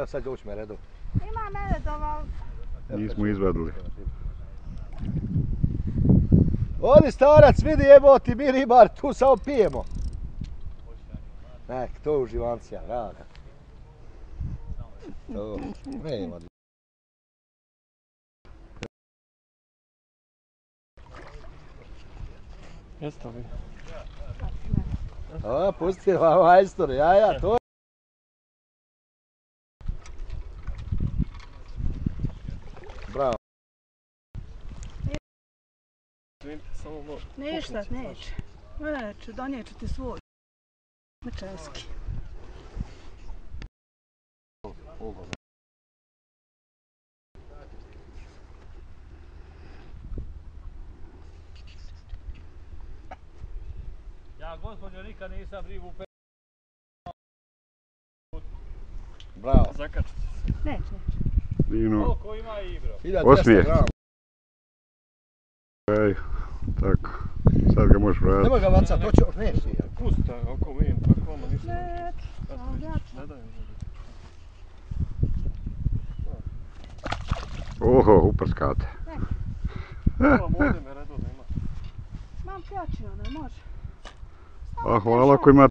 Evo sad ući me redu. Ima meredova. Nismo izvadili. Odi starac, vidi jeboti, mi ribar, tu samo pijemo. Nek, to je uživancija, rada. To, nema. Jeste li? O, pusti majstor, ja, to je. Bravo. Ništa, neće. Neće, donijeću ti svoj. Mečevski. Ja, gospođo, nikad nisam ribu Bravo. zakačiti. Neće. Dino, Koliko ima Ibro? 1200 Osmijeh. grama. ej, tako, sad ga možeš vratiti. Nemoj ga vacat, to će, neće. Pusta, ako vidim, tako vama nisam. Neće. Ne dajem. Oho, uprskate. Ovo ovdje me redu nema. Mam pjači, ono, može. A hvala ako ima